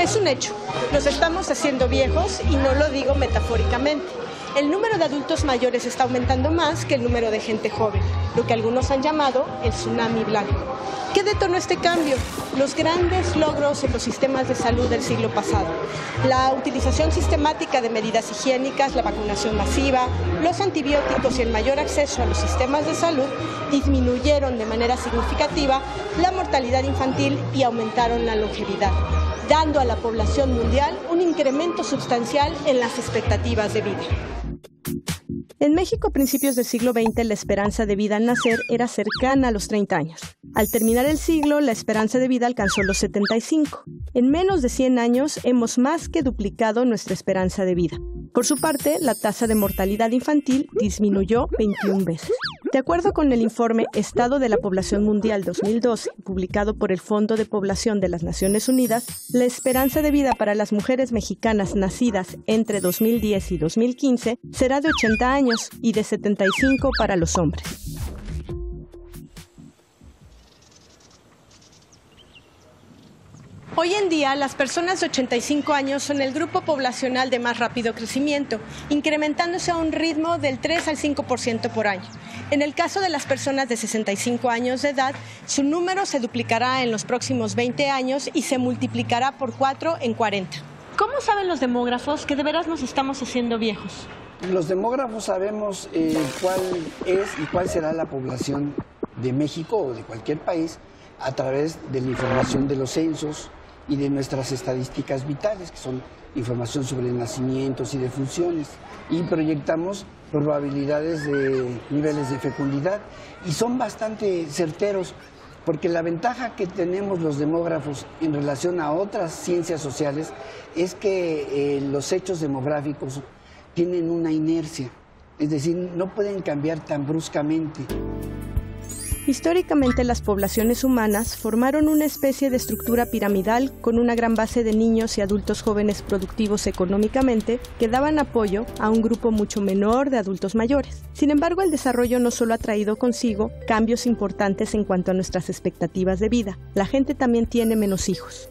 Es un hecho, nos estamos haciendo viejos y no lo digo metafóricamente. El número de adultos mayores está aumentando más que el número de gente joven, lo que algunos han llamado el tsunami blanco. ¿Qué detonó este cambio? Los grandes logros en los sistemas de salud del siglo pasado. La utilización sistemática de medidas higiénicas, la vacunación masiva, los antibióticos y el mayor acceso a los sistemas de salud disminuyeron de manera significativa la mortalidad infantil y aumentaron la longevidad, dando a la población mundial un incremento sustancial en las expectativas de vida. En México, a principios del siglo XX, la esperanza de vida al nacer era cercana a los 30 años. Al terminar el siglo, la esperanza de vida alcanzó los 75. En menos de 100 años, hemos más que duplicado nuestra esperanza de vida. Por su parte, la tasa de mortalidad infantil disminuyó 21 veces. De acuerdo con el informe Estado de la Población Mundial 2012, publicado por el Fondo de Población de las Naciones Unidas, la esperanza de vida para las mujeres mexicanas nacidas entre 2010 y 2015 será de 80 años y de 75 para los hombres. Hoy en día, las personas de 85 años son el grupo poblacional de más rápido crecimiento, incrementándose a un ritmo del 3 al 5% por año. En el caso de las personas de 65 años de edad, su número se duplicará en los próximos 20 años y se multiplicará por 4 en 40. ¿Cómo saben los demógrafos que de veras nos estamos haciendo viejos? Los demógrafos sabemos cuál es y cuál será la población de México o de cualquier país a través de la información de los censos y de nuestras estadísticas vitales, que son información sobre nacimientos y defunciones, y proyectamos probabilidades de niveles de fecundidad, y son bastante certeros, porque la ventaja que tenemos los demógrafos en relación a otras ciencias sociales es que los hechos demográficos tienen una inercia, es decir, no pueden cambiar tan bruscamente. Históricamente, las poblaciones humanas formaron una especie de estructura piramidal con una gran base de niños y adultos jóvenes productivos económicamente que daban apoyo a un grupo mucho menor de adultos mayores. Sin embargo, el desarrollo no solo ha traído consigo cambios importantes en cuanto a nuestras expectativas de vida, la gente también tiene menos hijos.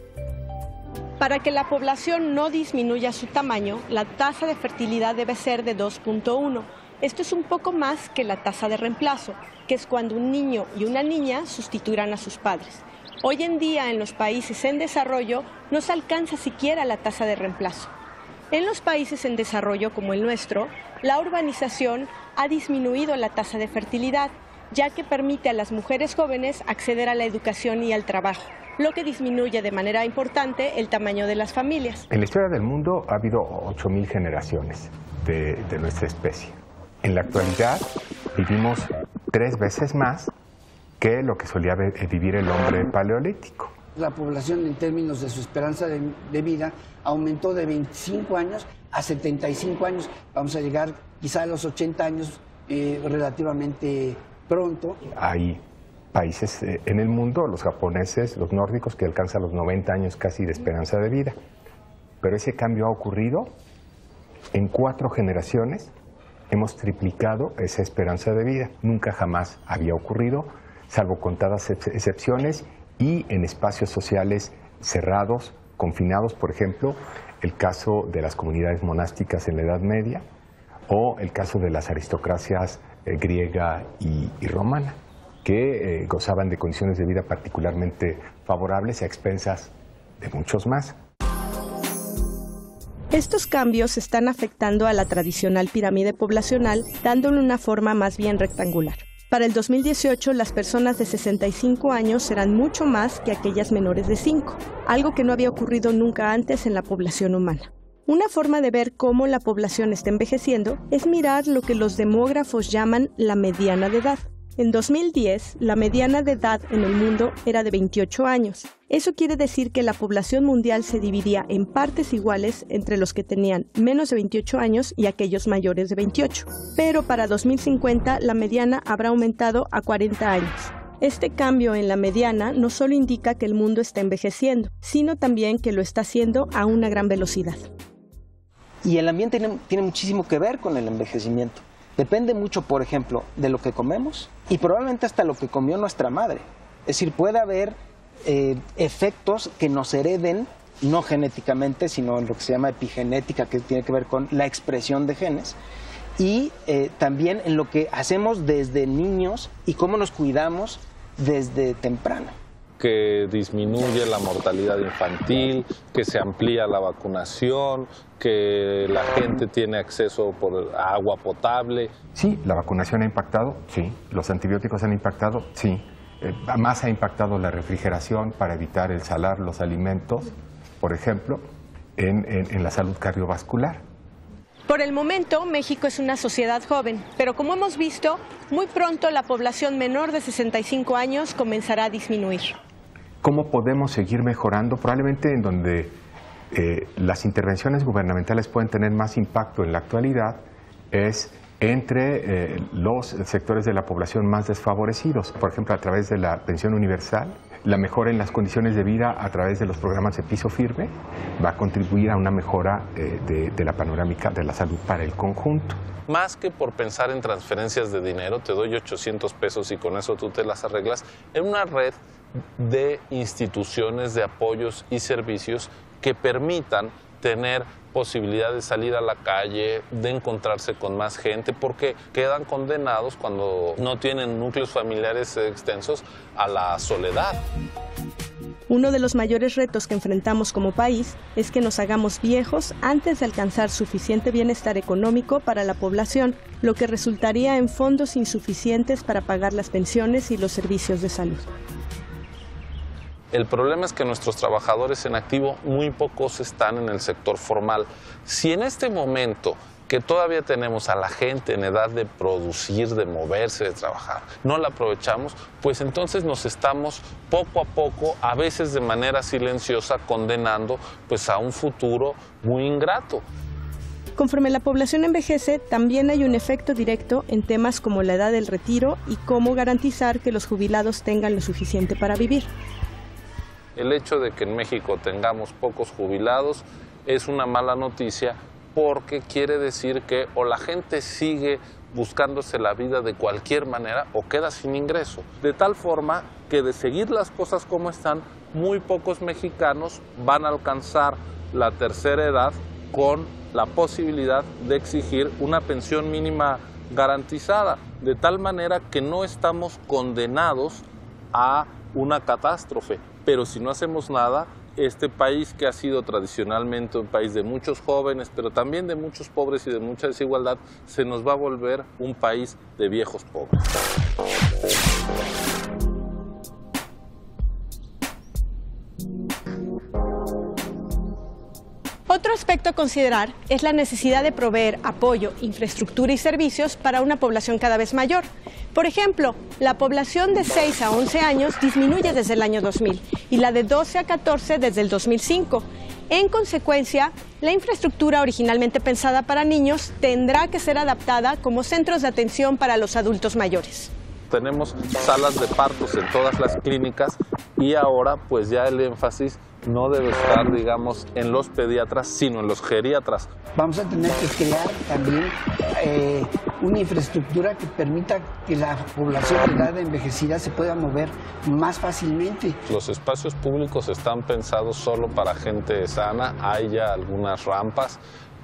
Para que la población no disminuya su tamaño, la tasa de fertilidad debe ser de 2.1. Esto es un poco más que la tasa de reemplazo, que es cuando un niño y una niña sustituirán a sus padres. Hoy en día, en los países en desarrollo, no se alcanza siquiera la tasa de reemplazo. En los países en desarrollo, como el nuestro, la urbanización ha disminuido la tasa de fertilidad, ya que permite a las mujeres jóvenes acceder a la educación y al trabajo, lo que disminuye de manera importante el tamaño de las familias. En la historia del mundo ha habido 8.000 generaciones de nuestra especie. En la actualidad vivimos 3 veces más que lo que solía vivir el hombre paleolítico. La población en términos de su esperanza de vida aumentó de 25 años a 75 años. Vamos a llegar quizá a los 80 años relativamente pronto. Hay países en el mundo, los japoneses, los nórdicos, que alcanzan los 90 años casi de esperanza de vida. Pero ese cambio ha ocurrido en 4 generaciones. Hemos triplicado esa esperanza de vida. Nunca jamás había ocurrido, salvo contadas excepciones y en espacios sociales cerrados, confinados, por ejemplo, el caso de las comunidades monásticas en la Edad Media o el caso de las aristocracias griega y romana, que gozaban de condiciones de vida particularmente favorables a expensas de muchos más. Estos cambios están afectando a la tradicional pirámide poblacional, dándole una forma más bien rectangular. Para el 2018, las personas de 65 años serán mucho más que aquellas menores de 5, algo que no había ocurrido nunca antes en la población humana. Una forma de ver cómo la población está envejeciendo es mirar lo que los demógrafos llaman la mediana de edad. En 2010, la mediana de edad en el mundo era de 28 años. Eso quiere decir que la población mundial se dividía en partes iguales entre los que tenían menos de 28 años y aquellos mayores de 28. Pero para 2050, la mediana habrá aumentado a 40 años. Este cambio en la mediana no solo indica que el mundo está envejeciendo, sino también que lo está haciendo a una gran velocidad. Y el ambiente tiene muchísimo que ver con el envejecimiento. Depende mucho, por ejemplo, de lo que comemos y probablemente hasta lo que comió nuestra madre. Es decir, puede haber efectos que nos hereden no genéticamente, sino en lo que se llama epigenética, que tiene que ver con la expresión de genes, y también en lo que hacemos desde niños y cómo nos cuidamos desde temprano. Que disminuye la mortalidad infantil, que se amplía la vacunación, que la gente tiene acceso por agua potable. Sí, la vacunación ha impactado, sí. Los antibióticos han impactado, sí. Más ha impactado la refrigeración para evitar el salar los alimentos, por ejemplo, en la salud cardiovascular. Por el momento, México es una sociedad joven, pero como hemos visto, muy pronto la población menor de 65 años comenzará a disminuir. ¿Cómo podemos seguir mejorando? Probablemente en donde las intervenciones gubernamentales pueden tener más impacto en la actualidad es entre los sectores de la población más desfavorecidos, por ejemplo, a través de la pensión universal. La mejora en las condiciones de vida a través de los programas de piso firme va a contribuir a una mejora de la panorámica de la salud para el conjunto. Más que por pensar en transferencias de dinero, te doy 800 pesos y con eso tú te las arreglas, en una red de instituciones de apoyos y servicios que permitan tener posibilidad de salir a la calle, de encontrarse con más gente, porque quedan condenados cuando no tienen núcleos familiares extensos a la soledad. Uno de los mayores retos que enfrentamos como país es que nos hagamos viejos antes de alcanzar suficiente bienestar económico para la población, lo que resultaría en fondos insuficientes para pagar las pensiones y los servicios de salud. El problema es que nuestros trabajadores en activo, muy pocos están en el sector formal. Si en este momento que todavía tenemos a la gente en edad de producir, de moverse, de trabajar, no la aprovechamos, pues entonces nos estamos poco a poco, a veces de manera silenciosa, condenando pues a un futuro muy ingrato. Conforme la población envejece, también hay un efecto directo en temas como la edad del retiro y cómo garantizar que los jubilados tengan lo suficiente para vivir. El hecho de que en México tengamos pocos jubilados es una mala noticia porque quiere decir que o la gente sigue buscándose la vida de cualquier manera o queda sin ingreso. De tal forma que de seguir las cosas como están, muy pocos mexicanos van a alcanzar la tercera edad con la posibilidad de exigir una pensión mínima garantizada. De tal manera que no estamos condenados a una catástrofe. Pero si no hacemos nada, este país que ha sido tradicionalmente un país de muchos jóvenes, pero también de muchos pobres y de mucha desigualdad, se nos va a volver un país de viejos pobres. Otro aspecto a considerar es la necesidad de proveer apoyo, infraestructura y servicios para una población cada vez mayor. Por ejemplo, la población de 6 a 11 años disminuye desde el año 2000 y la de 12 a 14 desde el 2005. En consecuencia, la infraestructura originalmente pensada para niños tendrá que ser adaptada como centros de atención para los adultos mayores. Tenemos salas de partos en todas las clínicas y ahora pues ya el énfasis no debe estar, digamos, en los pediatras, sino en los geriatras. Vamos a tener que crear también una infraestructura que permita que la población de edad envejecida se pueda mover más fácilmente. Los espacios públicos están pensados solo para gente sana, hay ya algunas rampas,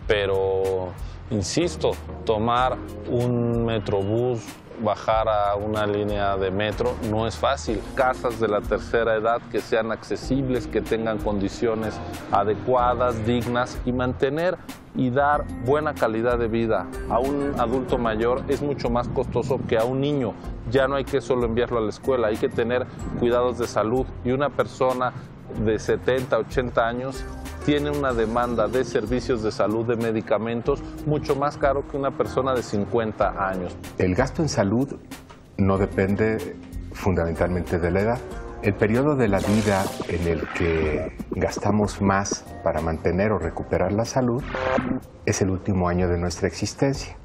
pero insisto, tomar un metrobús, bajar a una línea de metro no es fácil. Casas de la tercera edad que sean accesibles, que tengan condiciones adecuadas, dignas, y mantener y dar buena calidad de vida a un adulto mayor es mucho más costoso que a un niño. Ya no hay que solo enviarlo a la escuela, hay que tener cuidados de salud, y una persona de 70, 80 años tiene una demanda de servicios de salud, de medicamentos, mucho más caro que una persona de 50 años. El gasto en salud no depende fundamentalmente de la edad. El periodo de la vida en el que gastamos más para mantener o recuperar la salud es el último año de nuestra existencia,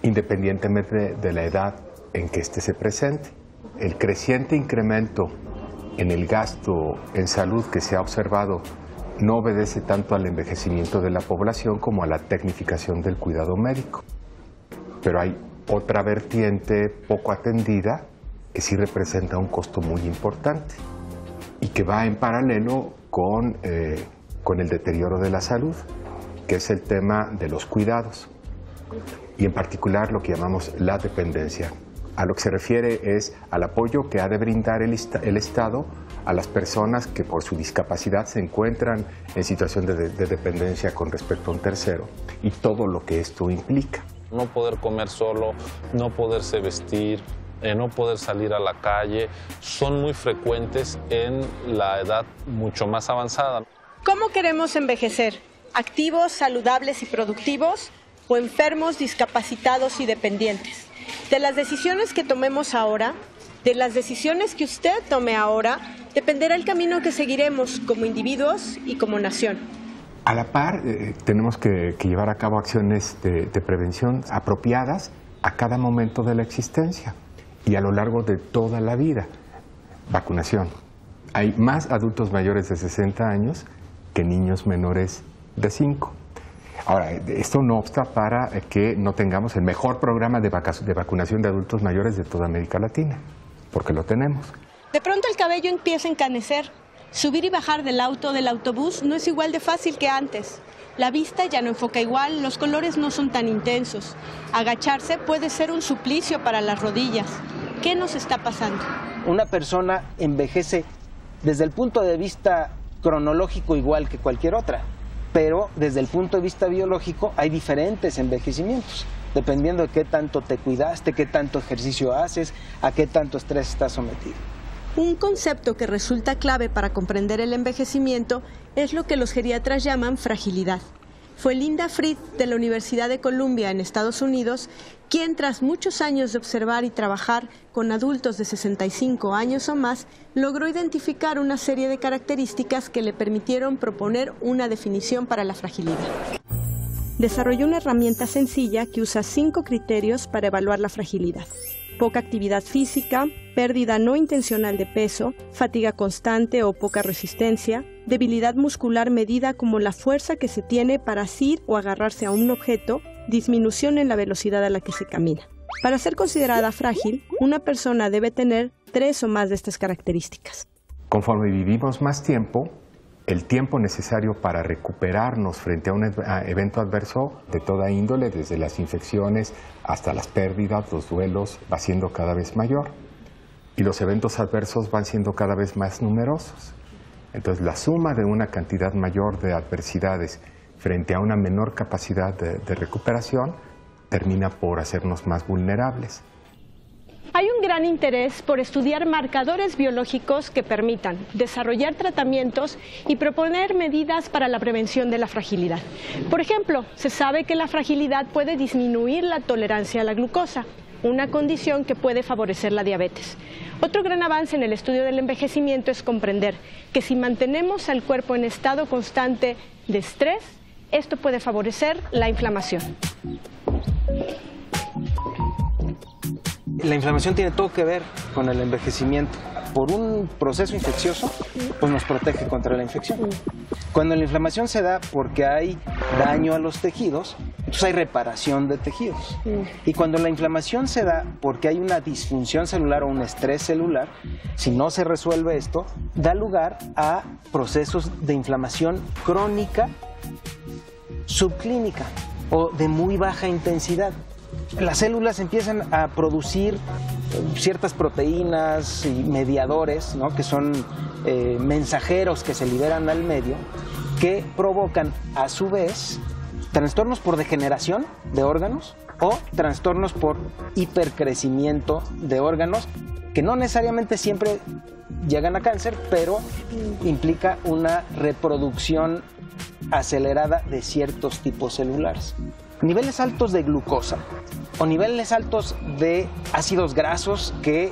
independientemente de la edad en que éste se presente. El creciente incremento en el gasto en salud que se ha observado no obedece tanto al envejecimiento de la población como a la tecnificación del cuidado médico. Pero hay otra vertiente poco atendida que sí representa un costo muy importante. y que va en paralelo con el deterioro de la salud, que es el tema de los cuidados y en particular lo que llamamos la dependencia. A lo que se refiere es al apoyo que ha de brindar el Estado a las personas que por su discapacidad se encuentran en situación de dependencia con respecto a un tercero y todo lo que esto implica. No poder comer solo, no poderse vestir, no poder salir a la calle, son muy frecuentes en la edad mucho más avanzada. ¿Cómo queremos envejecer? ¿Activos, saludables y productivos? ¿O enfermos, discapacitados y dependientes? De las decisiones que tomemos ahora, de las decisiones que usted tome ahora, dependerá el camino que seguiremos como individuos y como nación. A la par, tenemos que llevar a cabo acciones de prevención apropiadas a cada momento de la existencia y a lo largo de toda la vida. Vacunación. Hay más adultos mayores de 60 años que niños menores de 5. Ahora, esto no obsta para que no tengamos el mejor programa de vacunación de adultos mayores de toda América Latina, porque lo tenemos. De pronto el cabello empieza a encanecer. Subir y bajar del auto o del autobús no es igual de fácil que antes. La vista ya no enfoca igual, los colores no son tan intensos. Agacharse puede ser un suplicio para las rodillas. ¿Qué nos está pasando? Una persona envejece desde el punto de vista cronológico igual que cualquier otra, pero desde el punto de vista biológico hay diferentes envejecimientos, dependiendo de qué tanto te cuidaste, qué tanto ejercicio haces, a qué tanto estrés estás sometido. Un concepto que resulta clave para comprender el envejecimiento es lo que los geriatras llaman fragilidad. Fue Linda Fried de la Universidad de Columbia en Estados Unidos quien, tras muchos años de observar y trabajar con adultos de 65 años o más, logró identificar una serie de características que le permitieron proponer una definición para la fragilidad. Desarrolló una herramienta sencilla que usa 5 criterios para evaluar la fragilidad: poca actividad física, pérdida no intencional de peso, fatiga constante o poca resistencia, debilidad muscular medida como la fuerza que se tiene para asir o agarrarse a un objeto, disminución en la velocidad a la que se camina. Para ser considerada frágil, una persona debe tener 3 o más de estas características. Conforme vivimos más tiempo, el tiempo necesario para recuperarnos frente a un evento adverso de toda índole, desde las infecciones hasta las pérdidas, los duelos, va siendo cada vez mayor. Y los eventos adversos van siendo cada vez más numerosos. Entonces, la suma de una cantidad mayor de adversidades frente a una menor capacidad de recuperación termina por hacernos más vulnerables. Hay un gran interés por estudiar marcadores biológicos que permitan desarrollar tratamientos y proponer medidas para la prevención de la fragilidad. Por ejemplo, se sabe que la fragilidad puede disminuir la tolerancia a la glucosa, una condición que puede favorecer la diabetes. Otro gran avance en el estudio del envejecimiento es comprender que si mantenemos al cuerpo en estado constante de estrés, esto puede favorecer la inflamación. La inflamación tiene todo que ver con el envejecimiento. Por un proceso infeccioso, pues nos protege contra la infección. Cuando la inflamación se da porque hay daño a los tejidos, entonces hay reparación de tejidos. Y cuando la inflamación se da porque hay una disfunción celular o un estrés celular, si no se resuelve esto, da lugar a procesos de inflamación crónica subclínica o de muy baja intensidad. Las células empiezan a producir ciertas proteínas y mediadores, ¿no?, que son mensajeros que se liberan al medio, que provocan a su vez trastornos por degeneración de órganos o trastornos por hipercrecimiento de órganos, que no necesariamente siempre llegan a cáncer, pero implica una reproducción acelerada de ciertos tipos celulares. Niveles altos de glucosa o niveles altos de ácidos grasos que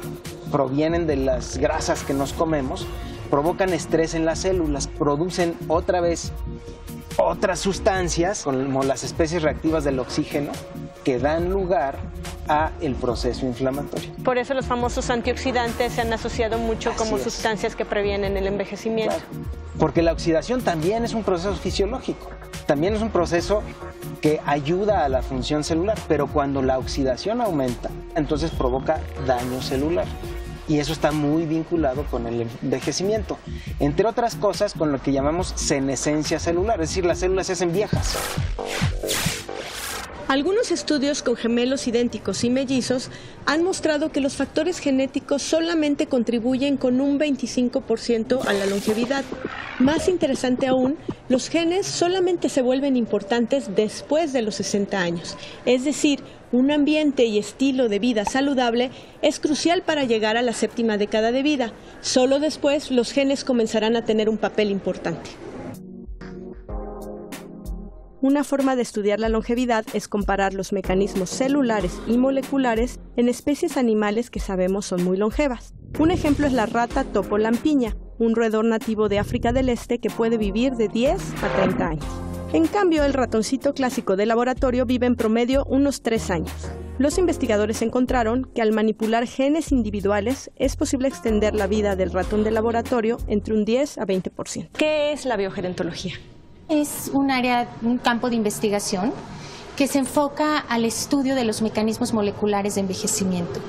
provienen de las grasas que nos comemos provocan estrés en las células, producen otra vez otras sustancias como las especies reactivas del oxígeno que dan lugar a el proceso inflamatorio. Por eso los famosos antioxidantes se han asociado mucho como sustancias que previenen el envejecimiento. Claro, porque la oxidación también es un proceso fisiológico, también es un proceso que ayuda a la función celular, pero cuando la oxidación aumenta, entonces provoca daño celular. y eso está muy vinculado con el envejecimiento. Entre otras cosas, con lo que llamamos senescencia celular, es decir, las células se hacen viejas. Algunos estudios con gemelos idénticos y mellizos han mostrado que los factores genéticos solamente contribuyen con un 25% a la longevidad. Más interesante aún, los genes solamente se vuelven importantes después de los 60 años. Es decir, un ambiente y estilo de vida saludable es crucial para llegar a la 7ª década de vida. Solo después los genes comenzarán a tener un papel importante. Una forma de estudiar la longevidad es comparar los mecanismos celulares y moleculares en especies animales que sabemos son muy longevas. Un ejemplo es la rata topo lampiña, un roedor nativo de África del Este que puede vivir de 10 a 30 años. En cambio, el ratoncito clásico de laboratorio vive en promedio unos 3 años. Los investigadores encontraron que al manipular genes individuales es posible extender la vida del ratón de laboratorio entre un 10 a 20%. ¿Qué es la biogerontología? Es un campo de investigación que se enfoca al estudio de los mecanismos moleculares de envejecimiento.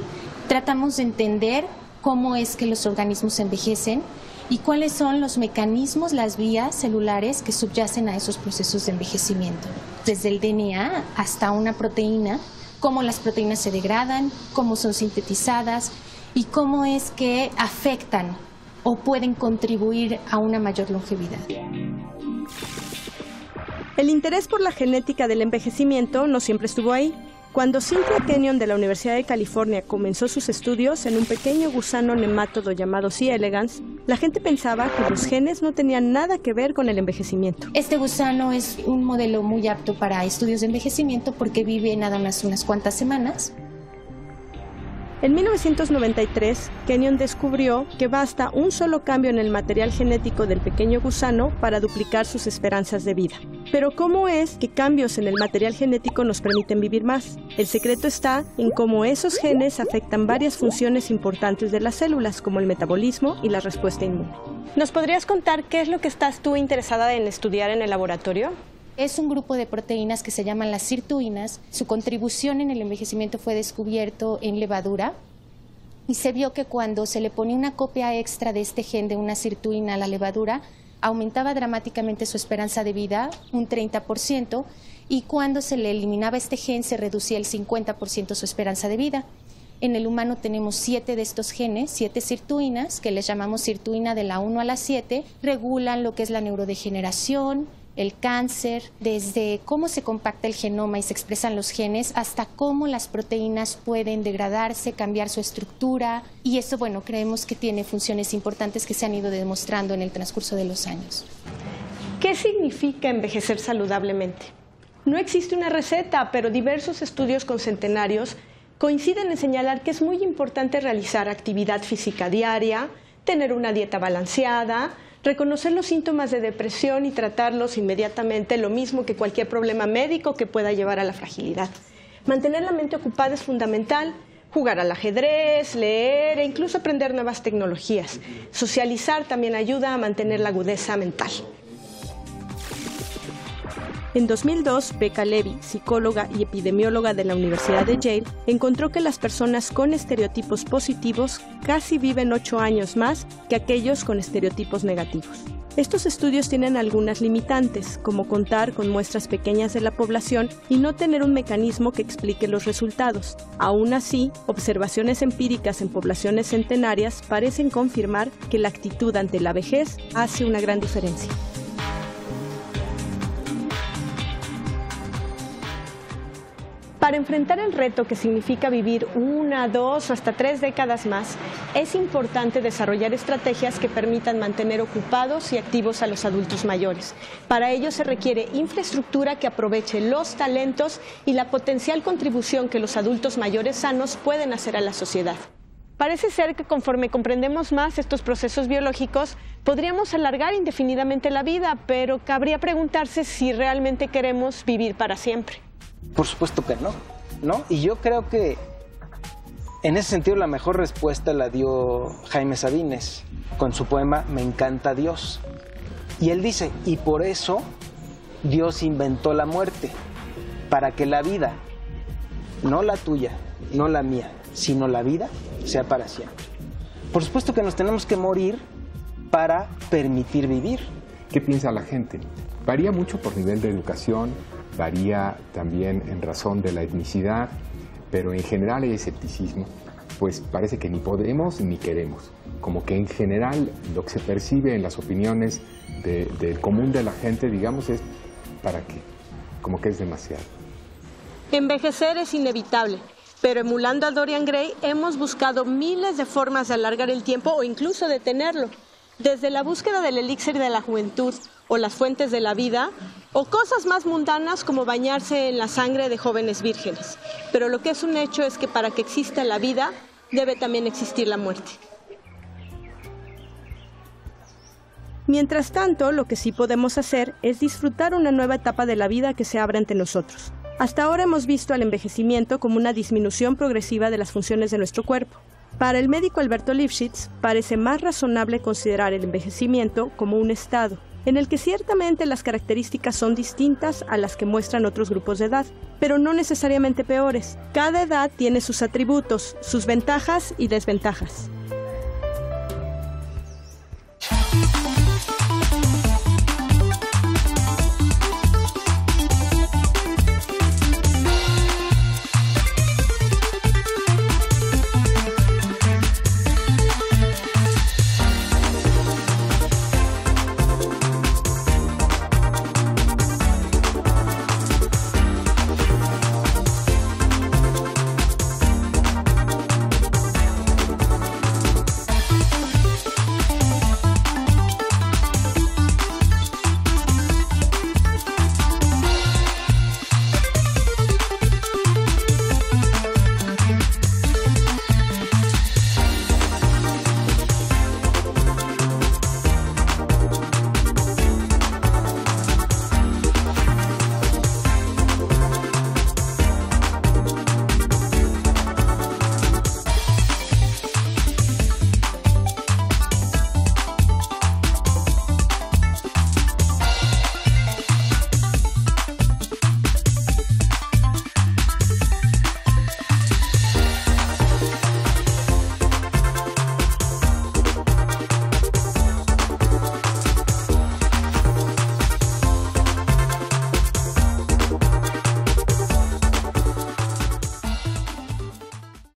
Tratamos de entender cómo es que los organismos envejecen y cuáles son los mecanismos, las vías celulares que subyacen a esos procesos de envejecimiento. Desde el DNA hasta una proteína, cómo las proteínas se degradan, cómo son sintetizadas y cómo es que afectan o pueden contribuir a una mayor longevidad. El interés por la genética del envejecimiento no siempre estuvo ahí. Cuando Cynthia Kenyon de la Universidad de California comenzó sus estudios en un pequeño gusano nemátodo llamado C. elegans, la gente pensaba que los genes no tenían nada que ver con el envejecimiento. Este gusano es un modelo muy apto para estudios de envejecimiento porque vive nada más unas cuantas semanas. En 1993, Kenyon descubrió que basta un solo cambio en el material genético del pequeño gusano para duplicar sus esperanzas de vida. Pero ¿cómo es que cambios en el material genético nos permiten vivir más? El secreto está en cómo esos genes afectan varias funciones importantes de las células, como el metabolismo y la respuesta inmune. ¿Nos podrías contar qué es lo que estás tú interesada en estudiar en el laboratorio? Es un grupo de proteínas que se llaman las sirtuinas. Su contribución en el envejecimiento fue descubierto en levadura y se vio que cuando se le ponía una copia extra de este gen de una sirtuina a la levadura, aumentaba dramáticamente su esperanza de vida, un 30%, y cuando se le eliminaba este gen se reducía el 50% su esperanza de vida. En el humano tenemos 7 de estos genes, 7 sirtuinas, que les llamamos sirtuina de la 1 a la 7, regulan lo que es la neurodegeneración, el cáncer, desde cómo se compacta el genoma y se expresan los genes, hasta cómo las proteínas pueden degradarse, cambiar su estructura, y eso, bueno, creemos que tiene funciones importantes que se han ido demostrando en el transcurso de los años. ¿Qué significa envejecer saludablemente? No existe una receta, pero diversos estudios con centenarios coinciden en señalar que es muy importante realizar actividad física diaria, tener una dieta balanceada, reconocer los síntomas de depresión y tratarlos inmediatamente, lo mismo que cualquier problema médico que pueda llevar a la fragilidad. Mantener la mente ocupada es fundamental, jugar al ajedrez, leer e incluso aprender nuevas tecnologías. Socializar también ayuda a mantener la agudeza mental. En 2002, Becca Levy, psicóloga y epidemióloga de la Universidad de Yale, encontró que las personas con estereotipos positivos casi viven 8 años más que aquellos con estereotipos negativos. Estos estudios tienen algunas limitantes, como contar con muestras pequeñas de la población y no tener un mecanismo que explique los resultados. Aún así, observaciones empíricas en poblaciones centenarias parecen confirmar que la actitud ante la vejez hace una gran diferencia. Para enfrentar el reto que significa vivir 1, 2 o hasta 3 décadas más, es importante desarrollar estrategias que permitan mantener ocupados y activos a los adultos mayores. Para ello se requiere infraestructura que aproveche los talentos y la potencial contribución que los adultos mayores sanos pueden hacer a la sociedad. Parece ser que conforme comprendemos más estos procesos biológicos, podríamos alargar indefinidamente la vida, pero cabría preguntarse si realmente queremos vivir para siempre. Por supuesto que no. Y yo creo que en ese sentido la mejor respuesta la dio Jaime Sabines con su poema Me encanta Dios. Y él dice, y por eso Dios inventó la muerte, para que la vida, no la tuya, no la mía, sino la vida, sea para siempre. Por supuesto que nos tenemos que morir para permitir vivir. ¿Qué piensa la gente? Varía mucho por nivel de educación, varía también en razón de la etnicidad, pero en general hay escepticismo, pues parece que ni podemos ni queremos. Como que en general lo que se percibe en las opiniones del común de la gente, digamos, es ¿para qué? Como que es demasiado. Envejecer es inevitable, pero emulando a Dorian Gray hemos buscado miles de formas de alargar el tiempo o incluso detenerlo. Desde la búsqueda del elixir de la juventud o las fuentes de la vida, o cosas más mundanas como bañarse en la sangre de jóvenes vírgenes. Pero lo que es un hecho es que para que exista la vida, debe también existir la muerte. Mientras tanto, lo que sí podemos hacer es disfrutar una nueva etapa de la vida que se abre ante nosotros. Hasta ahora hemos visto al envejecimiento como una disminución progresiva de las funciones de nuestro cuerpo. Para el médico Alberto Lifshitz, parece más razonable considerar el envejecimiento como un estado, en el que ciertamente las características son distintas a las que muestran otros grupos de edad, pero no necesariamente peores. Cada edad tiene sus atributos, sus ventajas y desventajas.